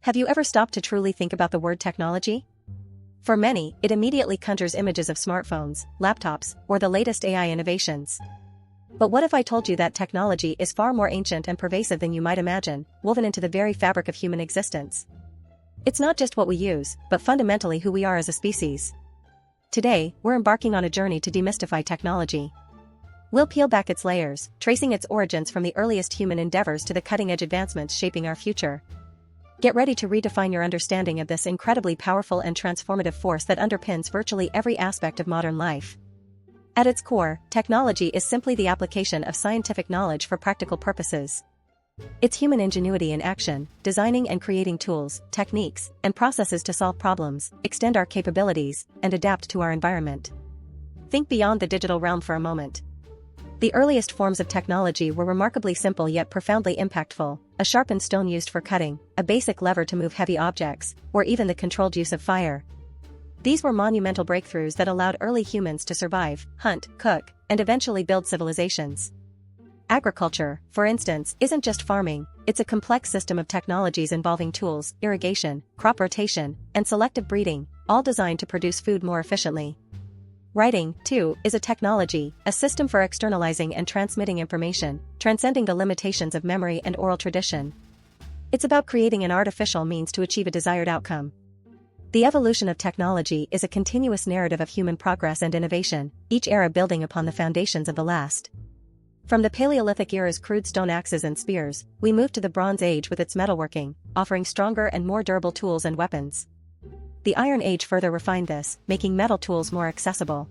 Have you ever stopped to truly think about the word technology? For many, it immediately conjures images of smartphones, laptops, or the latest AI innovations. But what if I told you that technology is far more ancient and pervasive than you might imagine, woven into the very fabric of human existence? It's not just what we use, but fundamentally who we are as a species. Today, we're embarking on a journey to demystify technology. We'll peel back its layers, tracing its origins from the earliest human endeavors to the cutting-edge advancements shaping our future. Get ready to redefine your understanding of this incredibly powerful and transformative force that underpins virtually every aspect of modern life. At its core, technology is simply the application of scientific knowledge for practical purposes. It's human ingenuity in action, designing and creating tools, techniques, and processes to solve problems, extend our capabilities, and adapt to our environment. Think beyond the digital realm for a moment. The earliest forms of technology were remarkably simple yet profoundly impactful: a sharpened stone used for cutting, a basic lever to move heavy objects, or even the controlled use of fire. These were monumental breakthroughs that allowed early humans to survive, hunt, cook, and eventually build civilizations. Agriculture, for instance, isn't just farming, it's a complex system of technologies involving tools, irrigation, crop rotation, and selective breeding, all designed to produce food more efficiently. Writing, too, is a technology, a system for externalizing and transmitting information, transcending the limitations of memory and oral tradition. It's about creating an artificial means to achieve a desired outcome. The evolution of technology is a continuous narrative of human progress and innovation, each era building upon the foundations of the last. From the Paleolithic era's crude stone axes and spears, we moved to the Bronze Age with its metalworking, offering stronger and more durable tools and weapons. The Iron Age further refined this, making metal tools more accessible.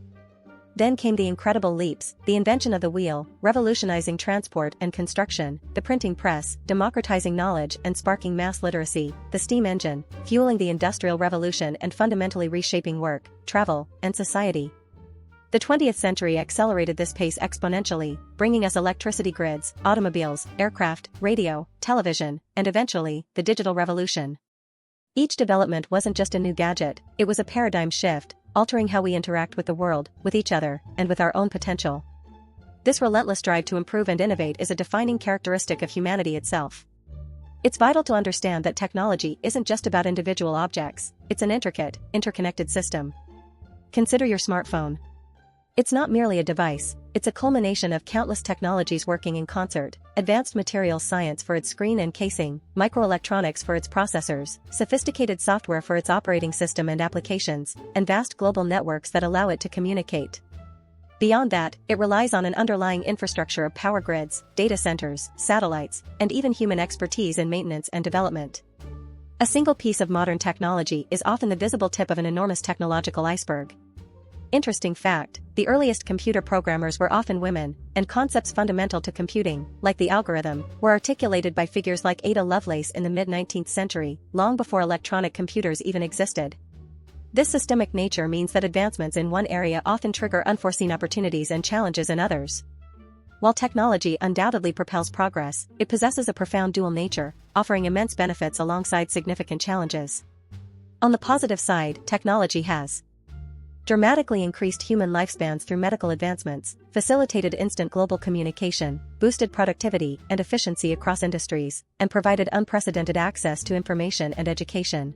Then came the incredible leaps: the invention of the wheel, revolutionizing transport and construction; the printing press, democratizing knowledge and sparking mass literacy; the steam engine, fueling the Industrial Revolution and fundamentally reshaping work, travel, and society. The 20th century accelerated this pace exponentially, bringing us electricity grids, automobiles, aircraft, radio, television, and eventually, the digital revolution. Each development wasn't just a new gadget, it was a paradigm shift, altering how we interact with the world, with each other, and with our own potential. This relentless drive to improve and innovate is a defining characteristic of humanity itself. It's vital to understand that technology isn't just about individual objects, it's an intricate, interconnected system. Consider your smartphone. It's not merely a device, it's a culmination of countless technologies working in concert: advanced materials science for its screen and casing, microelectronics for its processors, sophisticated software for its operating system and applications, and vast global networks that allow it to communicate. Beyond that, it relies on an underlying infrastructure of power grids, data centers, satellites, and even human expertise in maintenance and development. A single piece of modern technology is often the visible tip of an enormous technological iceberg. Interesting fact: the earliest computer programmers were often women, and concepts fundamental to computing, like the algorithm, were articulated by figures like Ada Lovelace in the mid-19th century, long before electronic computers even existed. This systemic nature means that advancements in one area often trigger unforeseen opportunities and challenges in others. While technology undoubtedly propels progress, it possesses a profound dual nature, offering immense benefits alongside significant challenges. On the positive side, technology has dramatically increased human lifespans through medical advancements, facilitated instant global communication, boosted productivity and efficiency across industries, and provided unprecedented access to information and education.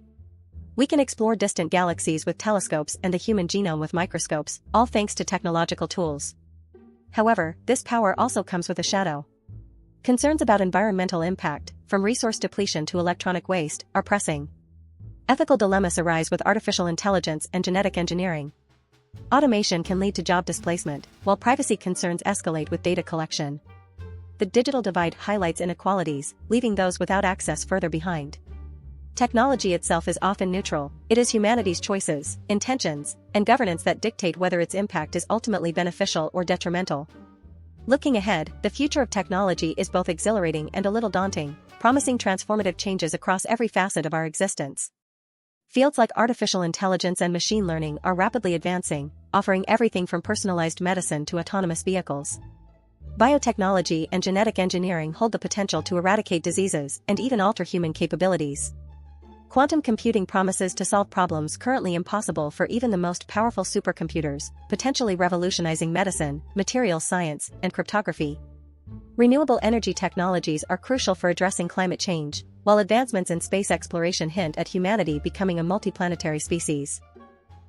We can explore distant galaxies with telescopes and the human genome with microscopes, all thanks to technological tools. However, this power also comes with a shadow. Concerns about environmental impact, from resource depletion to electronic waste, are pressing. Ethical dilemmas arise with artificial intelligence and genetic engineering. Automation can lead to job displacement, while privacy concerns escalate with data collection. The digital divide highlights inequalities, leaving those without access further behind. Technology itself is often neutral; it is humanity's choices, intentions, and governance that dictate whether its impact is ultimately beneficial or detrimental. Looking ahead, the future of technology is both exhilarating and a little daunting, promising transformative changes across every facet of our existence. Fields like artificial intelligence and machine learning are rapidly advancing, offering everything from personalized medicine to autonomous vehicles. Biotechnology and genetic engineering hold the potential to eradicate diseases and even alter human capabilities. Quantum computing promises to solve problems currently impossible for even the most powerful supercomputers, potentially revolutionizing medicine, materials science, and cryptography. Renewable energy technologies are crucial for addressing climate change, while advancements in space exploration hint at humanity becoming a multiplanetary species.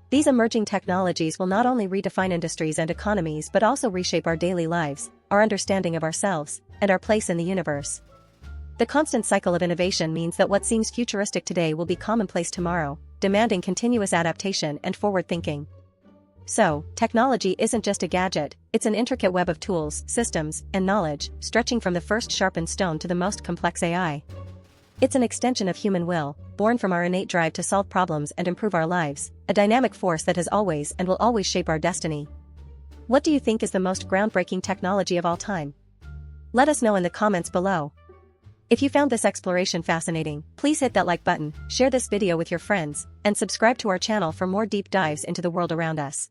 These emerging technologies will not only redefine industries and economies but also reshape our daily lives, our understanding of ourselves, and our place in the universe. The constant cycle of innovation means that what seems futuristic today will be commonplace tomorrow, demanding continuous adaptation and forward thinking. So, technology isn't just a gadget, it's an intricate web of tools, systems, and knowledge, stretching from the first sharpened stone to the most complex AI. It's an extension of human will, born from our innate drive to solve problems and improve our lives, a dynamic force that has always and will always shape our destiny. What do you think is the most groundbreaking technology of all time? Let us know in the comments below. If you found this exploration fascinating, please hit that like button, share this video with your friends, and subscribe to our channel for more deep dives into the world around us.